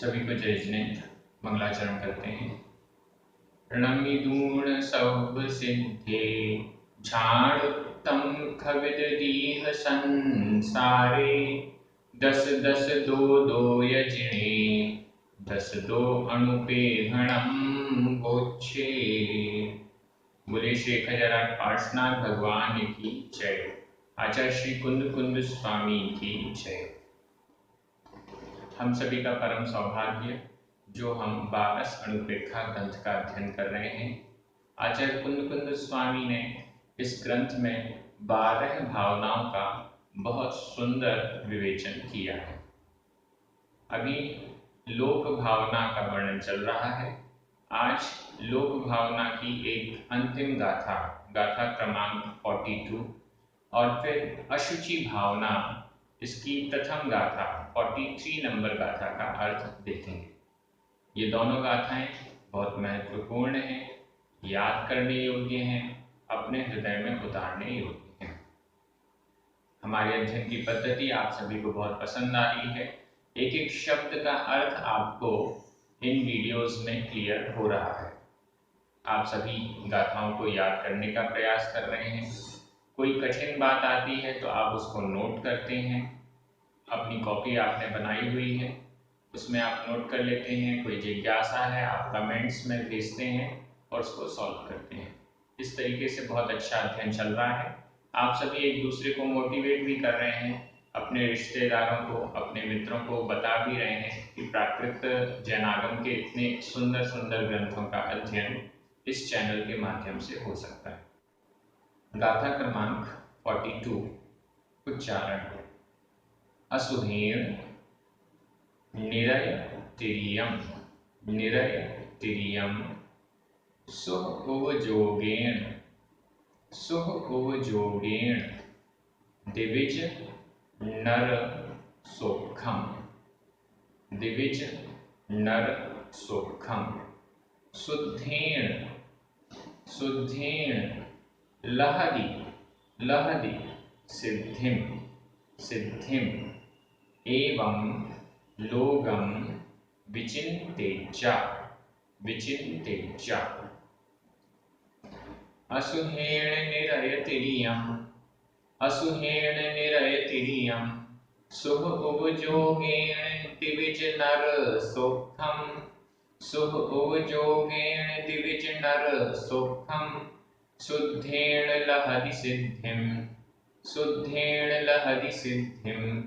सभी को जय जिनेन्द्र मंगलाचरण करते हैं। प्रणमि दूण सब सिद्धे झाड़ुत्तम खविद दीह संसारे। दस दस दो दो यजिणे दस दो अणुपे घणम गोच्छे। बोले श्री 1008 पार्श्वनाथ भगवान की जय। आचार्य श्री कुंद कुंद स्वामी की जय। हम सभी का परम सौभाग्य जो हम 12 अणुपेक्षा ग्रंथ का अध्ययन कर रहे हैं। आचार्य कुंद कुंद स्वामी ने इस ग्रंथ में 12 भावनाओं का बहुत सुंदर विवेचन किया है। अभी लोक भावना का वर्णन चल रहा है। आज लोक भावना की एक अंतिम गाथा, गाथा क्रमांक 42, और फिर अशुचि भावना, इसकी प्रथम गाथा 43 नंबर गाथा का अर्थ देखेंगे। ये दोनों गाथाएं बहुत महत्वपूर्ण हैं, याद करने योग्य हैं, अपने हृदय में उतारने योग्य हैं। हमारे अध्ययन की पद्धति आप सभी को बहुत पसंद आ रही है। एक एक शब्द का अर्थ आपको इन वीडियोस में क्लियर हो रहा है। आप सभी गाथाओं को याद करने का प्रयास कर रहे हैं। कोई कठिन बात आती है तो आप उसको नोट करते हैं। अपनी कॉपी आपने बनाई हुई है, उसमें आप नोट कर लेते हैं। कोई जिज्ञासा है आप कमेंट्स में भेजते हैं और उसको सॉल्व करते हैं। इस तरीके से बहुत अच्छा अध्ययन चल रहा है। आप सभी एक दूसरे को मोटिवेट भी कर रहे हैं, अपने रिश्तेदारों को, अपने मित्रों को बता भी रहे हैं कि प्राकृत जैनागम के इतने सुंदर सुंदर ग्रंथों का अध्ययन इस चैनल के माध्यम से हो सकता है। गाथा क्रमांक 42 उच्चारण। असुहेण निरय तिर्यम निरय तिर्यम सुह उपजोगेण सुह उपजोगेण दिविज नर सोखम दिविज नर सोखम शुद्धेण शुद्धेण लहदी लहदी सिद्धिम सिद्धिम एवं लोगम विचिन्तेज्जा विचिन्तेज्जा। असुहेण निरयतिरियम असुहेण निरयतिरियम सुह उपजोगेण दिविज नर सोखम सुह उपजोगेण दिविज नर सोखम शुद्धेण लहदी सिद्धिम शुद्धेण लहदी सिद्धिम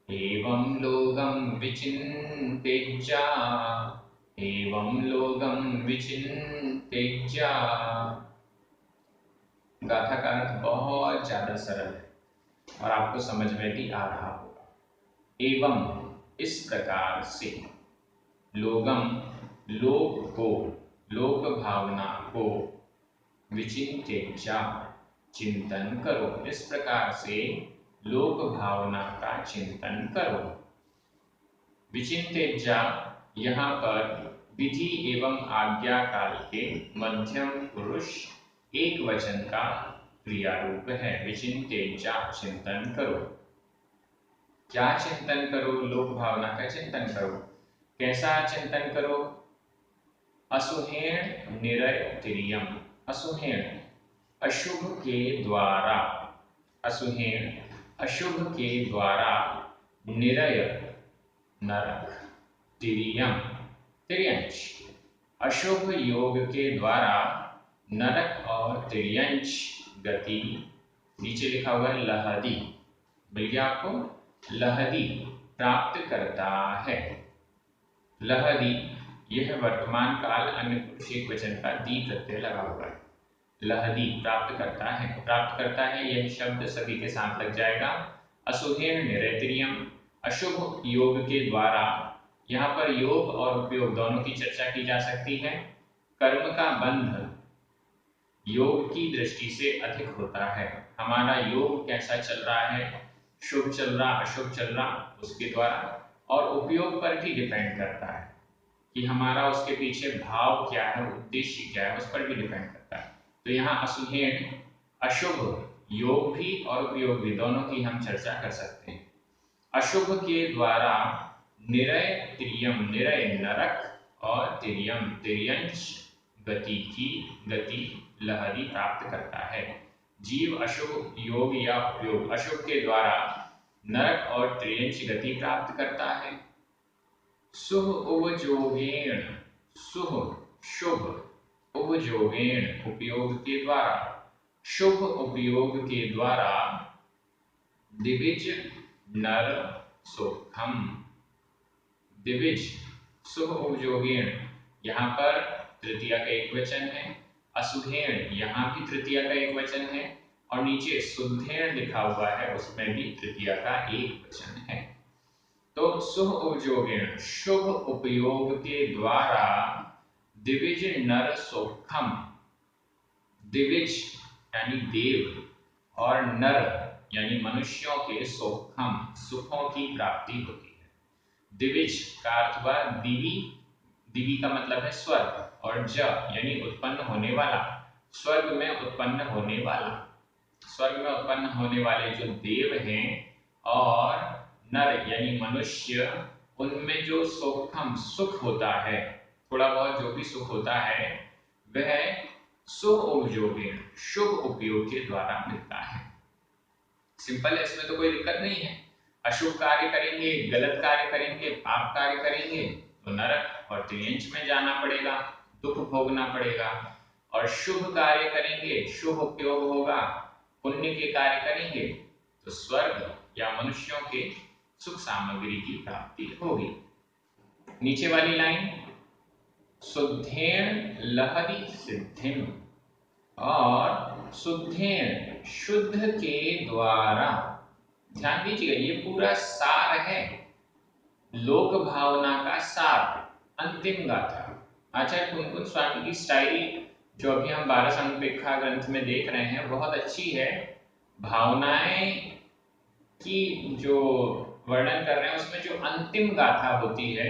एवं लोगम विचिन्तेज्जा एवं लोगम विचिन्तेज्जा। गाथा का अर्थ बहुत ज्यादा सरल है और आपको समझ में भी आ रहा होगा। एवं इस प्रकार से, लोगम लोक को, लोक भावना को, विचिन्तेज्जा चिंतन करो। इस प्रकार से लोक भावना का चिंतन करो। विचिन्तेज्जा यहाँ पर विधि एवं आज्ञा काल के मध्यम पुरुष एक वचन का क्रिया रूप है। विचिन्तेज्जा चिंतन करो। क्या चिंतन करो? लोक भावना का चिंतन करो। कैसा चिंतन करो? असुहेण निरय तिर्यम। असुहेण अशुभ के द्वारा, असुहेण अशुभ के द्वारा, निरय नरक, तिर्यम तिर्यंच अशुभ योग के द्वारा नरक और तिर्यंच गति। नीचे लिखा हुआ है लहदी, मिल गया आपको? लहदी प्राप्त करता है। लहदी यह वर्तमान काल अन्य पुरुष एक वचन का दी प्रत्यय लगा हुआ है। लहदी प्राप्त करता है, प्राप्त करता है यह शब्द सभी के साथ लग जाएगा। असुहेण निरय तिर्यम अशुभ योग के द्वारा, यहाँ पर योग और उपयोग दोनों की चर्चा की जा सकती है। कर्म का बंध योग की दृष्टि से अधिक होता है। हमारा योग कैसा चल रहा है, शुभ चल रहा, अशुभ चल रहा, उसके द्वारा, और उपयोग पर भी डिपेंड करता है कि हमारा उसके पीछे भाव क्या है, उद्देश्य क्या है, उस पर भी डिपेंड करता है। तो यहाँ असुहेण अशुभ योग भी और उपयोग भी दोनों की हम चर्चा कर सकते हैं। अशुभ के द्वारा निरय तिर्यम, निरय नरक और तिर्यम तिर्यंश गति की गति लहरी प्राप्त करता है। जीव अशुभ योग या उपयोग, अशुभ के द्वारा नरक और तिर्यंश गति प्राप्त करता है। शुभ उपयोगेण, शुभ शुभ उपयोगेण उपयोग के द्वारा, शुभ उपयोग के द्वारा दिविज नर सुखम, दिविज शुभ उपयोगेण, यहाँ पर तृतीया का एक वचन है, अशुभेण यहाँ भी तृतीया का एक वचन है, और नीचे शुद्धेण लिखा हुआ है उसमें भी तृतीया का एक वचन है। तो शुभ उपयोगेण, शुभ उपयोग के द्वारा दिविज नर सुखम, दिविज यानी देव और नर यानी मनुष्यों के सुखम सुखों की प्राप्ति होती है। दिविज का अर्थ हुआ दिवी, दिवी का मतलब है स्वर्ग, और ज यानी उत्पन्न होने वाला, स्वर्ग में उत्पन्न होने वाला, स्वर्ग में उत्पन्न होने वाले जो देव हैं, और नर यानी मनुष्य, उनमें जो सुखम सुख होता है, थोड़ा बहुत जो भी सुख होता है वह शुभ उपयोगेण शुभ उपयोग के द्वारा मिलता है। सिंपल है, इसमें तो कोई दिक्कत नहीं है। अशुभ कार्य करेंगे, गलत कार्य करेंगे, पाप कार्य करेंगे तो नरक और तिर्यंश में जाना पड़ेगा, दुख भोगना पड़ेगा, और शुभ कार्य करेंगे, शुभ उपयोग होगा, पुण्य के कार्य करेंगे तो स्वर्ग या मनुष्यों के सुख सामग्री की प्राप्ति होगी। नीचे वाली लाइन, शुद्धेन लहरी सिद्धिम, और शुद्धेन शुद्ध के द्वारा, ध्यान दीजिएगा ये पूरा सार है, लोक भावना का सार, अंतिम गाथा। आचार्य कुनकुन स्वामी की स्टाइल जो अभी हम 12 अनुपेक्षा ग्रंथ में देख रहे हैं बहुत अच्छी है। भावनाएं की जो वर्णन कर रहे हैं उसमें जो अंतिम गाथा होती है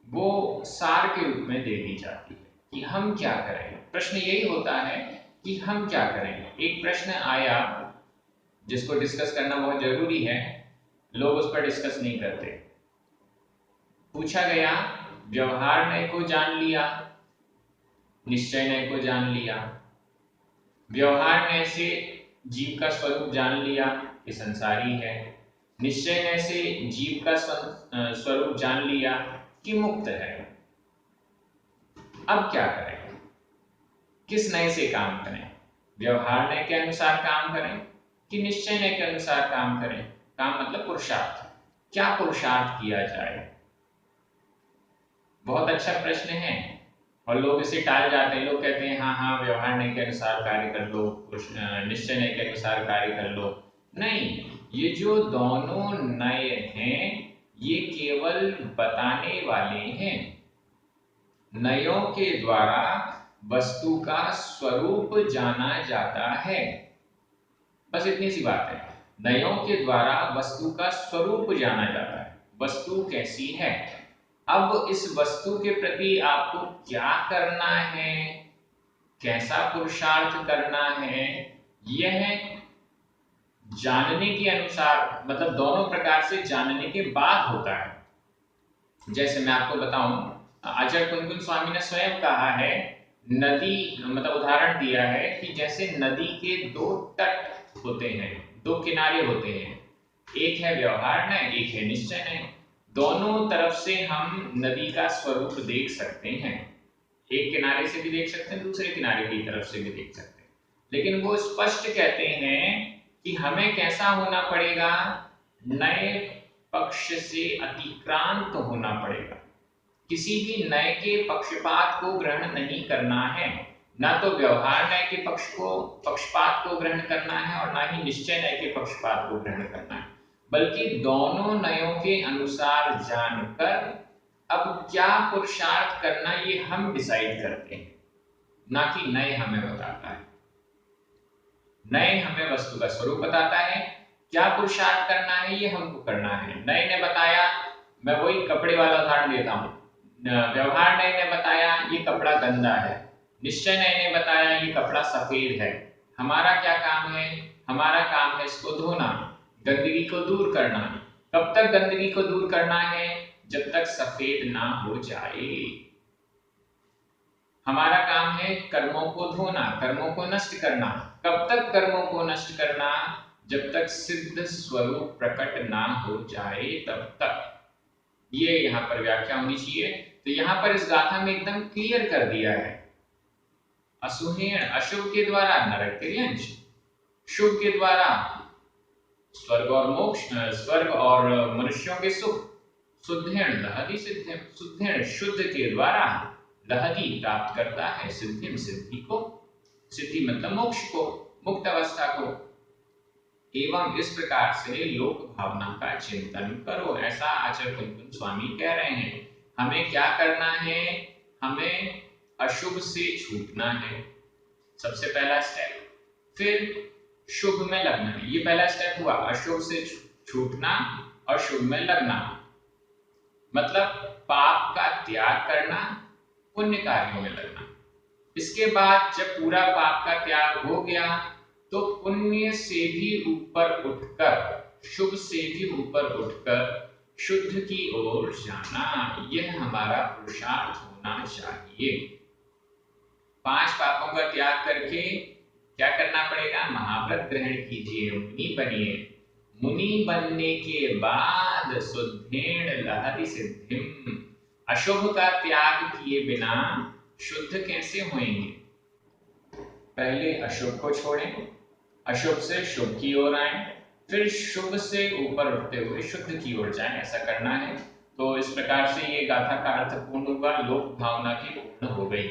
वो सार के रूप में दे दी जाती है कि हम क्या करें। प्रश्न यही होता है कि हम क्या करें। एक प्रश्न आया जिसको डिस्कस करना बहुत जरूरी है, लोग उस पर डिस्कस नहीं करते। पूछा गया, व्यवहार नय को जान लिया, निश्चय नय को जान लिया। व्यवहार नय से जीव का स्वरूप जान लिया कि संसारी है, निश्चय नय से जीव का स्वरूप जान लिया कि मुक्त है। अब क्या करें, किस नय से काम करें? व्यवहार नय के अनुसार काम करें कि निश्चय नय के अनुसार काम करें? काम मतलब पुरुषार्थ, क्या पुरुषार्थ किया जाए? बहुत अच्छा प्रश्न है और लोग इसे टाल जाते हैं। लोग कहते हैं हाँ व्यवहार नय के अनुसार कार्य कर लो, निश्चय नय के अनुसार कार्य कर लो। नहीं, ये जो दोनों नय हैं ये केवल बताने वाले हैं। नयों के द्वारा वस्तु का स्वरूप जाना जाता है, बस इतनी सी बात है। नयों के द्वारा वस्तु का स्वरूप जाना जाता है, वस्तु कैसी है। अब इस वस्तु के प्रति आपको क्या करना है, कैसा पुरुषार्थ करना है, यह जानने के अनुसार, मतलब दोनों प्रकार से जानने के बाद होता है। जैसे मैं आपको बताऊं, आचार्य कुनकुन स्वामी ने स्वयं कहा है, नदी मतलब उदाहरण दिया है कि जैसे नदी के दो तट होते हैं, दो किनारे होते हैं, एक है व्यवहार नय, एक है निश्चय नय। दोनों तरफ से हम नदी का स्वरूप देख सकते हैं, एक किनारे से भी देख सकते हैं, दूसरे किनारे की तरफ से भी देख सकते हैं। लेकिन वो स्पष्ट कहते हैं कि हमें कैसा होना पड़ेगा, नए पक्ष से अतिक्रांत होना पड़ेगा। किसी भी नए के पक्षपात को ग्रहण नहीं करना है, ना तो व्यवहार नय के पक्षपात को ग्रहण करना है और ना ही निश्चय नय के पक्षपात को ग्रहण करना है, बल्कि दोनों नयों के अनुसार जानकर अब क्या पुरुषार्थ करना ये हम डिसाइड करते हैं, ना कि नय हमें बताता है। नय हमें वस्तु का स्वरूप बताता है, क्या पुरुषार्थ करना है ये हमको करना है। नय ने बताया, मैं वही कपड़े वाला उदाहरण देता हूँ, व्यवहार नय ने बताया ये कपड़ा गंदा है, निश्चय नय ने बताया ये कपड़ा सफेद है। हमारा क्या काम है, हमारा काम है इसको धोना, गंदगी को दूर करना। कब तक गंदगी को दूर करना है, जब तक सफेद ना हो जाए। हमारा काम है कर्मों को धोना, कर्मों को नष्ट करना। कब तक कर्मों को नष्ट करना? जब तक सिद्ध स्वरूप प्रकट ना हो जाए तब तक। ये यहाँ पर व्याख्या होनी चाहिए। तो यहाँ पर इस गाथा में एकदम क्लियर कर दिया है। असुहेण अशुभ के द्वारा नरक तिर्यंश, शुभ के द्वारा स्वर्ग और मोक्ष, स्वर्ग और मनुष्यों के सुख। शुद्धेण लहति सिद्धिम, शुद्धेण शुद्ध के द्वारा लहति प्राप्त करता है सिद्धिम सिद्धि को। सिद्धि मतलब मोक्ष को, मुक्त अवस्था को। एवं इस प्रकार से लोक भावना का चिंतन करो, ऐसा आचार्य कुंतन स्वामी कह रहे हैं। हमें क्या करना है? हमें अशुभ से छूटना है, सबसे पहला स्टेप। फिर शुभ में लगना है, ये पहला स्टेप हुआ। अशुभ से छूटना और शुभ में लगना, मतलब पाप का त्याग करना, पुण्य कार्यों में लगना। इसके बाद जब पूरा पाप का त्याग हो गया तो पुण्य से भी ऊपर उठकर, शुभ से भी ऊपर उठकर शुद्ध की ओर जाना, यह हमारा पुरुषार्थ होना चाहिए। 5 पापों का त्याग करके क्या करना पड़ेगा? महाव्रत ग्रहण कीजिए, मुनि बनिए। मुनि बनने के बाद शुद्धेण लहति सिद्धिम, अशुभ का त्याग किए बिना शुद्ध कैसे होंगे? पहले अशुभ को छोड़ें, अशुभ से शुभ की ओर आए, फिर शुभ से ऊपर उठते हुए शुद्ध की ओर जाएं, ऐसा करना है। तो इस प्रकार से ये गाथा का अर्थ पूर्ण हुआ, लोक भावना की पूर्ण हो गई।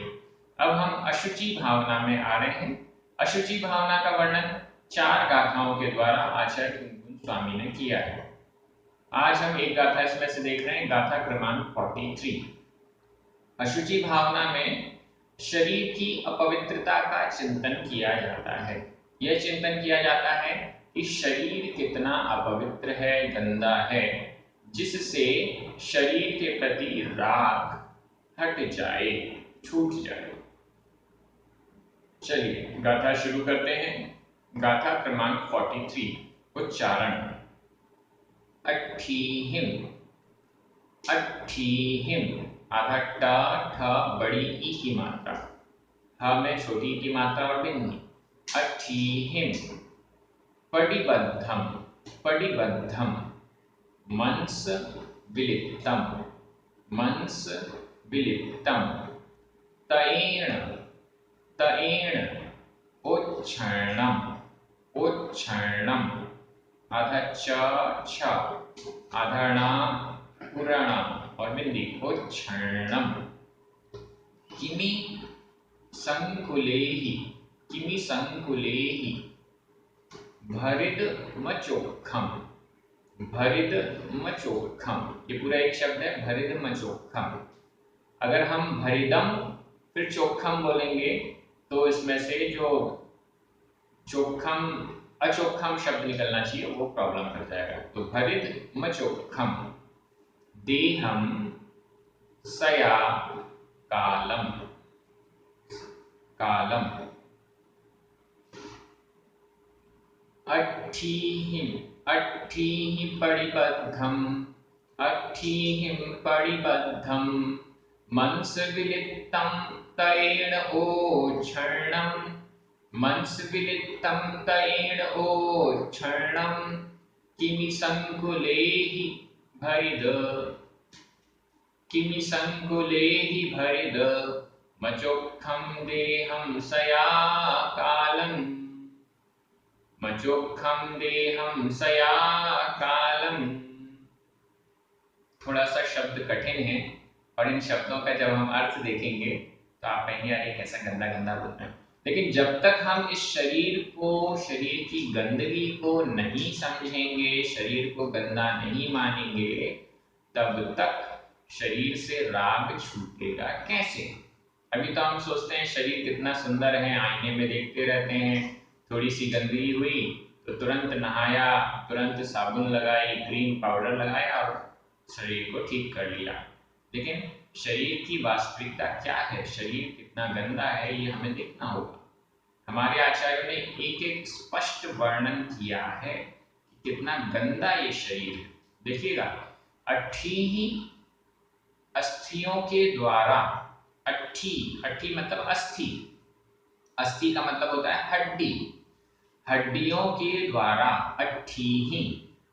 अब हम अशुचि भावना में आ रहे हैं। अशुचि भावना का वर्णन 4 गाथाओं के द्वारा आचार्य कुंतन स्वामी ने किया है। आज हम एक गाथा इसमें से देख रहे हैं, गाथा क्रमांक 43। अशुचि भावना में शरीर की अपवित्रता का चिंतन किया जाता है। यह चिंतन किया जाता है कि शरीर कितना अपवित्र है, गंदा है, जिससे शरीर के प्रति राग हट जाए, छूट जाए। चलिए गाथा शुरू करते हैं। गाथा क्रमांक 43। उच्चारण। अट्ठीहिम, अट्ठीहिम, आधा ट ठ बड़ी ई की मात्रा, ह में छोटी की मात्रा और बिंदी। अट्ठीहिम, पडिबद्धम, पडिबद्धम, मंस विलिप्तम, मंस विलिप्तम, तएण, तएण, उच्छर्णम, उच्छर्णम, आधा च छ, आधा ण पूर्ण और बिंदी, उच्छर्णम। किमि संकुलेहि, किमि संकुलेहि, भरिद मचोखम, भरिद मचोखम, ये पूरा एक शब्द है, भरिद मचोखम। अगर हम भरिदम फिर चोखम बोलेंगे तो इसमें से जो चोखम अचोखम शब्द निकलना चाहिए वो प्रॉब्लम कर जाएगा। तो भरिद मचोखम। देहम सया कालम, कालम। अट्ठीहिम, अट्ठीहि पडिबद्धम, अट्ठीहिम पडिबद्धम, मंस विलिप्तम तएण ओच्छर्णम, मंस विलिप्तम तएण ओच्छर्णम। किमि संकुलेहि भरिद, किमि संकुलेहि भरिद मचोक्खम देहम सया कालम, मचोक्खम देहम सया कालम। थोड़ा सा शब्द कठिन है और इन शब्दों का जब हम अर्थ देखेंगे तो आप कहेंगे अरे कैसा गंदा गंदा बोलते हैं। लेकिन जब तक हम इस शरीर को, शरीर की गंदगी को नहीं समझेंगे, शरीर को गंदा नहीं मानेंगे, तब तक शरीर से राग छूटेगा कैसे? अभी तो हम सोचते हैं शरीर कितना सुंदर है, आईने में देखते रहते हैं, थोड़ी सी गंदगी हुई तो तुरंत नहाया, तुरंत साबुन लगाई, क्रीम पाउडर लगाया और शरीर को ठीक कर लिया। लेकिन शरीर की वास्तविकता क्या है, शरीर कितना गंदा है, ये हमें देखना होगा। हमारे आचार्यों ने एक एक स्पष्ट वर्णन किया है कि कितना गंदा ये शरीर है। देखिएगा, अट्ठीहि अस्थियों के द्वारा, अट्ठी, अट्ठी मतलब अस्थि, अस्थि का मतलब होता है हड्डी, हड्डियों के द्वारा, अट्ठीहि,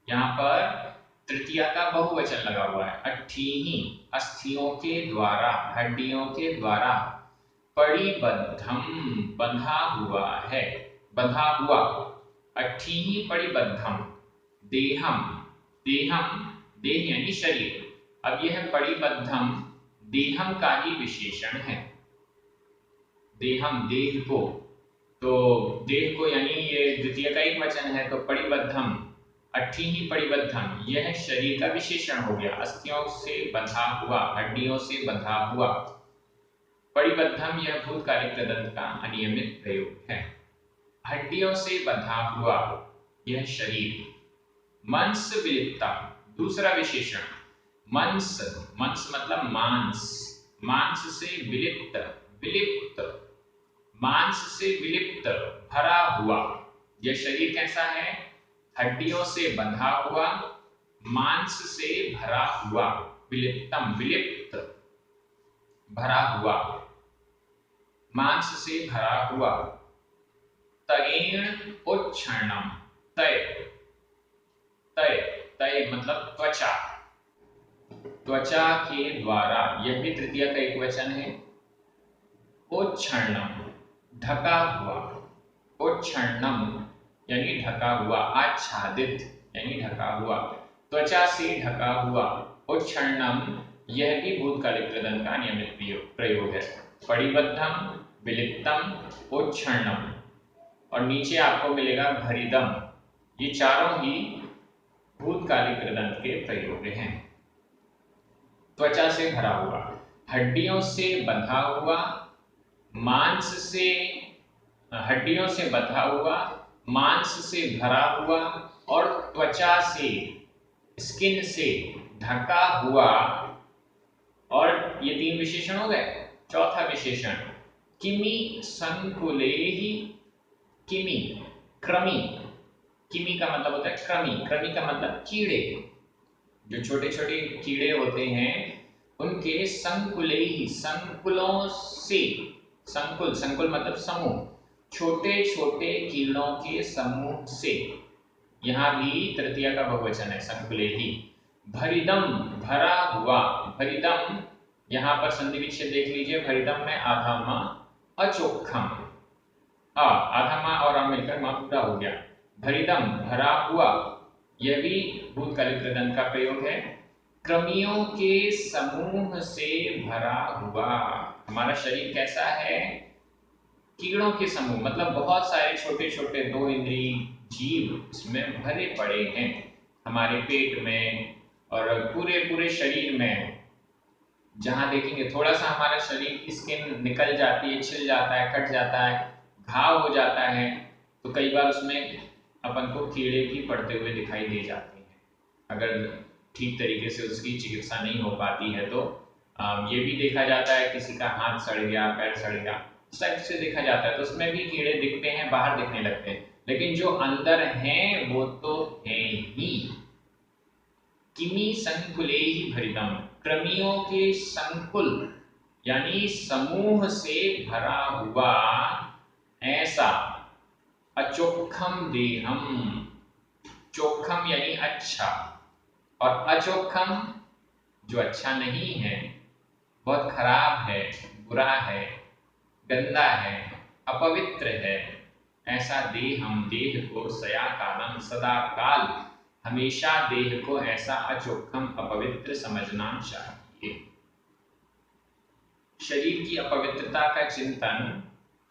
यहाँ पर तृतीया का बहुवचन लगा हुआ है, अट्ठीहि, अस्थियों के द्वारा, हड्डियों के द्वारा, परिबद्धम, बंधा हुआ है, बंधा हुआ, अट्ठीहि परिबद्धम, देहम, देहम, देह यानी शरीर, अब यह परिबद्धम देहम का ही विशेषण है, देहम देह को, तो देह को यानी ये द्वितीय का एक वचन है, तो परिबद्धम, अट्ठीहि परिबद्धम, यह शरीर का विशेषण हो गया, अस्थियों से बंधा हुआ, हड्डियों से बंधा हुआ, परिबद्धम यह भूतकालिक कृदंत का अनियमित प्रयोग है, हड्डियों से बंधा हुआ यह शरीर, मंस विलिप्ता, दूसरा विशेषण, मंस, मंस मतलब मांस, मांस से विलिप्त, विलिप्त, मांस से विलिप्त, भरा हुआ, यह शरीर कैसा है, हड्डियों से बंधा हुआ, मांस से भरा हुआ, विलिप्तम, विलिप्त, भरा हुआ, मांस से भरा हुआ, तयेण उच्छर्णम, तय, तय, तय मतलब त्वचा, त्वचा के द्वारा, यह भी तृतीय का एक वचन है, उच्छर्णम ढका हुआ, उच्छर्णम यानी ढका हुआ, आच्छादित यानी ढका हुआ, त्वचा से ढका हुआ, उच्छर्णम यह भी भूतकालिक कृदंत का नियमित प्रयोग है, परिबद्धम, विलिप्तम, उच्छर्णम, और नीचे आपको मिलेगा भरिदम, ये चारों ही भूतकालिक कृदंत के प्रयोग हैं। त्वचा से भरा हुआ, हड्डियों से बंधा हुआ, मांस से, हड्डियों से बंधा हुआ, मांस से भरा हुआ और त्वचा से, स्किन से ढका हुआ, और ये तीन विशेषण हो गए। चौथा विशेषण, किमी संकुलेहि, किमी, कृमि, किमी का मतलब होता है कृमि, कृमि का मतलब कीड़े, जो छोटे छोटे कीड़े होते हैं उनके संकुलेहि, संकुलों से, संकुल, संकुल मतलब समूह, छोटे छोटे कीड़ों के समूह से, यहाँ भी तृतीया का बहुवचन है संकुलेहि, भरिदम भरा हुआ, भरिदम यहाँ पर संधि विच्छेद देख लीजिए, भरिदम में आधा माँ अचोखम, आधा माँ और मिलकर माँ पूरा हो गया, भरिदम भरा हुआ, यह भी भूतकालिक कृदंत का प्रयोग है, कृमियों के समूह से भरा हुआ, हमारा शरीर कैसा है, कीड़ों के समूह, मतलब बहुत सारे छोटे छोटे दो इंद्रिय जीव इसमें भरे पड़े हैं, हमारे पेट में और पूरे पूरे शरीर में, जहां देखेंगे थोड़ा सा हमारा शरीर की स्किन निकल जाती है, छिल जाता है, कट जाता है, घाव हो जाता है, तो कई बार उसमें अपन को कीड़े भी पड़ते हुए दिखाई दे जाते हैं, अगर ठीक तरीके से उसकी चिकित्सा नहीं हो पाती है तो ये भी देखा जाता है, किसी का हाथ सड़ गया, पैर सड़ गया, साइड से देखा जाता है तो उसमें भी कीड़े दिखते हैं, बाहर दिखने लगते हैं, लेकिन जो अंदर हैं वो तो है ही। किमी संकुले ही भरितम, कृमियों के संकुल यानी समूह से भरा हुआ ऐसा, अचोखम देहम, चोखम यानी अच्छा, और अचोखम जो अच्छा नहीं है, बहुत खराब है, बुरा है, गंदा है, अपवित्र है, ऐसा देहम, देह को, सया कालम सदा काल, हमेशा देह को ऐसा अचोखम अपवित्र समझना चाहिए। शरीर की अपवित्रता का चिंतन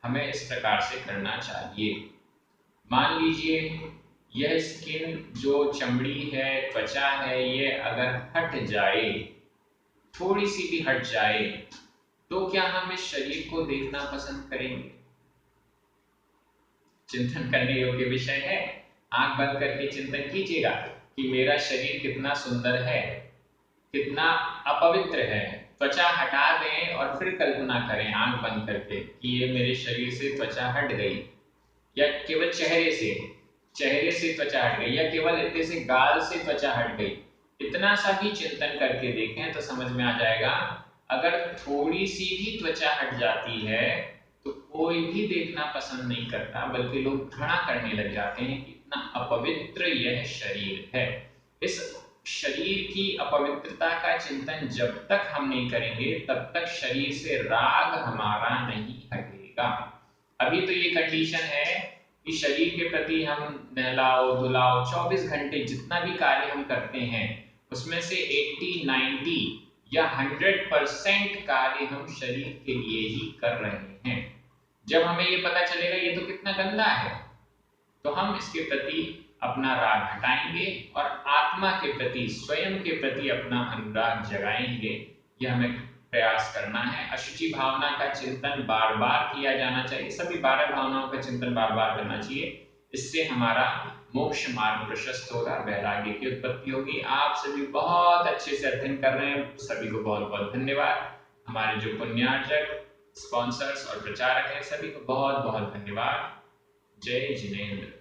हमें इस प्रकार से करना चाहिए। मान लीजिए यह स्किन जो चमड़ी है, त्वचा है, ये अगर हट जाए, थोड़ी सी भी हट जाए, तो क्या हम इस शरीर को देखना पसंद करेंगे? चिंतन करने योग्य विषय है। आंख बंद करके चिंतन कीजिएगा कि मेरा शरीर कितना सुंदर है, कितना अपवित्र है। त्वचा हटा दें और फिर कल्पना करें आंख बंद करके कि ये मेरे शरीर से त्वचा हट गई, या केवल चेहरे से त्वचा हट गई, या केवल इतने से गाल से त्वचा हट गई, इतना सा भी चिंतन करके देखें तो समझ में आ जाएगा, अगर थोड़ी सी भी त्वचा हट जाती है तो कोई भी देखना पसंद नहीं करता, बल्कि लोग घृणा करने लग जाते हैं कि इतना अपवित्र यह शरीर है। इस शरीर की अपवित्रता का चिंतन जब तक हम नहीं करेंगे तब तक शरीर से राग हमारा नहीं हटेगा। अभी तो ये कंडीशन है कि शरीर के प्रति हम नहलाओ धुलाओ 24 घंटे जितना भी कार्य हम करते हैं उसमें से 80, 90 या 100% कार्य हम शरीर के लिए ही कर रहे हैं। जब हमें ये पता चलेगा ये तो कितना गंदा है, तो हम इसके प्रति अपना राग हटाएंगे और आत्मा के प्रति, स्वयं के प्रति अपना अनुराग जगाएंगे। यह हमें प्रयास करना है। अशुचि भावना का चिंतन बार बार किया जाना चाहिए, सभी 12 भावनाओं का चिंतन बार बार करना चाहिए। इससे हमारा मोक्ष मार्ग प्रशस्त होगा, वैराग्य की उत्पत्ति होगी। आप सभी बहुत अच्छे से अध्ययन कर रहे हैं, सभी को बहुत बहुत धन्यवाद। हमारे जो पुण्यार्जक, स्पॉन्सर्स और प्रचारक हैं, सभी को बहुत बहुत धन्यवाद। जय जिनेंद्र।